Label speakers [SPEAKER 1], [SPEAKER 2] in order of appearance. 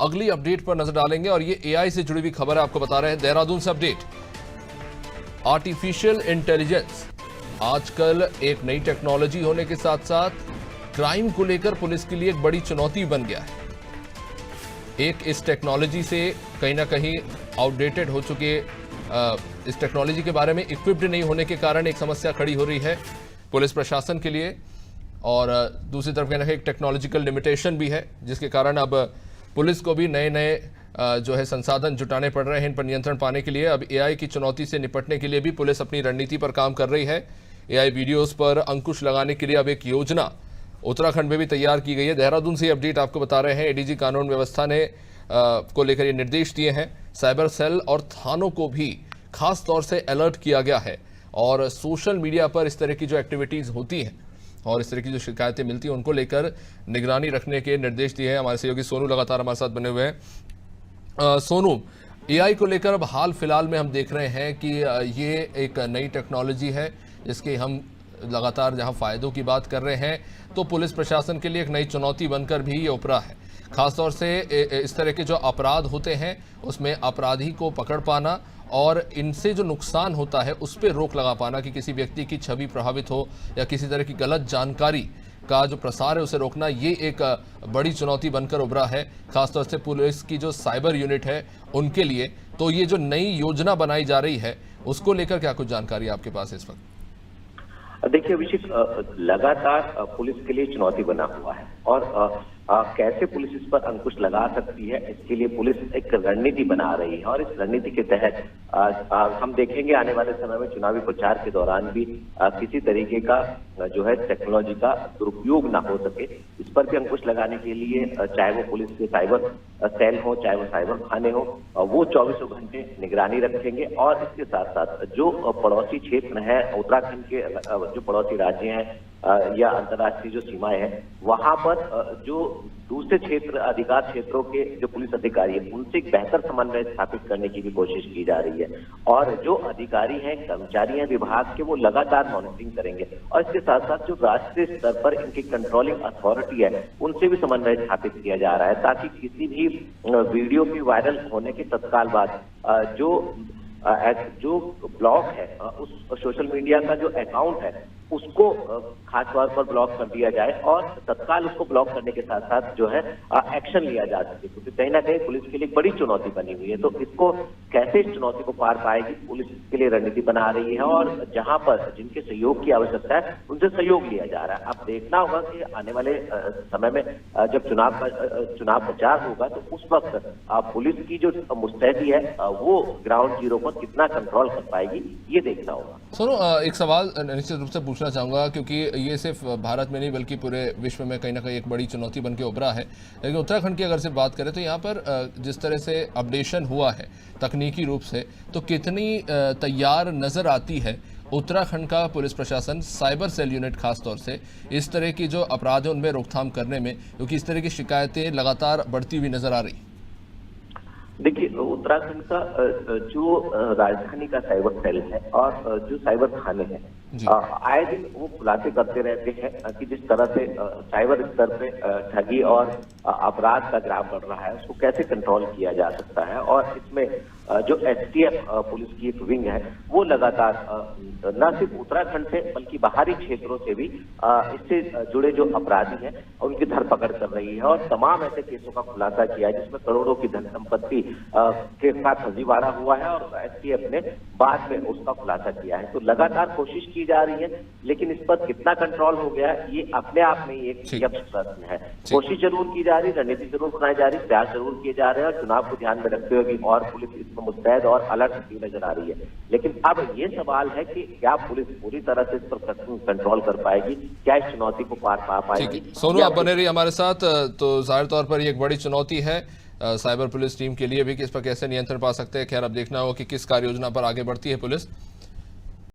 [SPEAKER 1] अगली अपडेट पर नजर डालेंगे और ये एआई से जुड़ी हुई खबर है, आपको बता रहे हैं देहरादून से अपडेट। आर्टिफिशियल इंटेलिजेंस आजकल एक नई टेक्नोलॉजी होने के साथ साथ क्राइम को लेकर पुलिस के लिए एक बड़ी चुनौती बन गया है। एक इस टेक्नोलॉजी से कहीं ना कहीं आउटडेटेड हो चुके इस टेक्नोलॉजी के बारे में इक्विप्ड नहीं होने के कारण एक समस्या खड़ी हो रही है पुलिस प्रशासन के लिए, और दूसरी तरफ कहना है एक टेक्नोलॉजिकल लिमिटेशन भी है जिसके कारण अब पुलिस को भी नए नए जो है संसाधन जुटाने पड़ रहे हैं इन पर नियंत्रण पाने के लिए। अब एआई की चुनौती से निपटने के लिए भी पुलिस अपनी रणनीति पर काम कर रही है। एआई वीडियोस पर अंकुश लगाने के लिए अब एक योजना उत्तराखंड में भी तैयार की गई है। देहरादून से अपडेट आपको बता रहे हैं, एडीजी कानून व्यवस्था ने को लेकर ये निर्देश दिए हैं। साइबर सेल और थानों को भी खास तौर से अलर्ट किया गया है और सोशल मीडिया पर इस तरह की जो एक्टिविटीज होती हैं और इस तरह की जो शिकायतें मिलती हैं उनको लेकर निगरानी रखने के निर्देश दिए हैं। हमारे सहयोगी सोनू लगातार हमारे साथ बने हुए हैं। सोनू, एआई को लेकर अब हाल फिलहाल में हम देख रहे हैं कि ये एक नई टेक्नोलॉजी है जिसके हम लगातार जहां फायदों की बात कर रहे हैं तो पुलिस प्रशासन के लिए एक नई चुनौती बनकर भी ये उभरा है। खासतौर से इस तरह के जो अपराध होते हैं उसमें अपराधी को पकड़ पाना और इनसे जो नुकसान होता है उस पर रोक लगा पाना कि किसी व्यक्ति की छवि प्रभावित हो या किसी तरह की गलत जानकारी का जो प्रसार है उसे रोकना, ये एक बड़ी चुनौती बनकर उभरा है खासतौर से पुलिस की जो साइबर यूनिट है उनके लिए। तो ये जो नई योजना बनाई जा रही है उसको लेकर क्या कुछ जानकारी आपके पास है इस वक्त?
[SPEAKER 2] देखिए अभिषेक, लगातार पुलिस के लिए चुनौती बना हुआ है और कैसे पुलिस इस पर अंकुश लगा सकती है इसके लिए पुलिस एक रणनीति बना रही है। और इस रणनीति के तहत हम देखेंगे आने वाले समय में चुनावी प्रचार के दौरान भी किसी तरीके का जो है टेक्नोलॉजी का दुरुपयोग ना हो सके, इस पर भी अंकुश लगाने के लिए चाहे वो पुलिस के साइबर सेल हो चाहे वो साइबर थाने हो, वो 24 घंटे निगरानी रखेंगे। और इसके साथ साथ जो पड़ोसी क्षेत्र है उत्तराखंड के, जो पड़ोसी राज्य हैं या अंतर्राष्ट्रीय जो सीमाएं हैं, वहां पर जो दूसरे क्षेत्र अधिकार क्षेत्रों के जो पुलिस अधिकारी है उनसे एक बेहतर समन्वय स्थापित करने की भी कोशिश की जा रही है। और जो अधिकारी हैं, कर्मचारी हैं विभाग के, वो लगातार मॉनिटरिंग करेंगे। और इसके साथ साथ जो राष्ट्रीय स्तर पर इनकी कंट्रोलिंग अथॉरिटी है उनसे भी समन्वय स्थापित किया जा रहा है ताकि किसी भी वीडियो की वायरल होने के तत्काल बाद जो ब्लॉक है, उस सोशल मीडिया का जो अकाउंट है उसको खास तौर पर ब्लॉक कर दिया जाए और तत्काल उसको ब्लॉक करने के साथ साथ जो है एक्शन लिया जा सके, क्योंकि कहीं ना कहीं पुलिस के लिए एक बड़ी चुनौती बनी हुई है। तो इसको कैसे इस चुनौती को पार पाएगी, पुलिस इसके लिए रणनीति बना रही है और जहां पर जिनके सहयोग की आवश्यकता है उनसे सहयोग लिया जा रहा है। अब देखना होगा कि आने वाले समय में जब चुनाव प्रचार होगा तो उस वक्त पुलिस की जो मुस्तैदी है वो ग्राउंड जीरो पर कितना कंट्रोल कर पाएगी, ये देखना होगा।
[SPEAKER 1] सुनो, एक सवाल निश्चित रूप से पूछना चाहूँगा क्योंकि ये सिर्फ भारत में नहीं बल्कि पूरे विश्व में कहीं ना कहीं एक बड़ी चुनौती बन के उभरा है। लेकिन उत्तराखंड की अगर से बात करें तो यहाँ पर जिस तरह से अपडेशन हुआ है तकनीकी रूप से, तो कितनी तैयार नज़र आती है उत्तराखंड का पुलिस प्रशासन, साइबर सेल यूनिट खास तौर से इस तरह की जो अपराध है उनमें रोकथाम करने में, क्योंकि इस तरह की शिकायतें लगातार बढ़ती हुई नजर आ रही?
[SPEAKER 2] देखिए, उत्तराखंड का जो राजधानी का साइबर सेल है और जो साइबर थाने हैं आए दिन वो खुलासे करते रहते हैं कि जिस तरह से साइबर स्तर पे ठगी और अपराध का ग्राफ बढ़ रहा है उसको कैसे कंट्रोल किया जा सकता है। और इसमें जो एसटीएफ पुलिस की एक विंग है वो लगातार न सिर्फ उत्तराखंड से बल्कि बाहरी क्षेत्रों से भी इससे जुड़े जो अपराधी हैं उनकी धरपकड़ कर रही है और तमाम ऐसे केसों का खुलासा किया है जिसमें करोड़ों की धन संपत्ति के साथ फर्जीवाड़ा हुआ है और एसटीएफ ने बाद में उसका खुलासा किया है। तो लगातार कोशिश की जा रही है, लेकिन इस पर कितना कंट्रोल हो गया ये अपने आप में एक यक्ष प्रश्न है। कोशिश जरूर की जा रही, रणनीति जरूर बनाई जा रही, प्रयास जरूर किए जा रहे हैं और चुनाव को ध्यान में रखते हुए भी और पुलिस इसमें मुस्तैद और अलर्ट होती नजर आ रही है। लेकिन अब ये सवाल है कि क्या पुलिस पूरी तरह से इस पर कंट्रोल कर पाएगी, क्या इस चुनौती को पार पा पाएगी?
[SPEAKER 1] सोनू, आप बने रहिए हमारे साथ। तो जाहिर तौर पर ये एक बड़ी चुनौती है साइबर पुलिस टीम के लिए भी कि इस पर कैसे नियंत्रण पा सकते हैं। खैर, अब देखना होगा कि किस कार्य योजना पर आगे बढ़ती है पुलिस।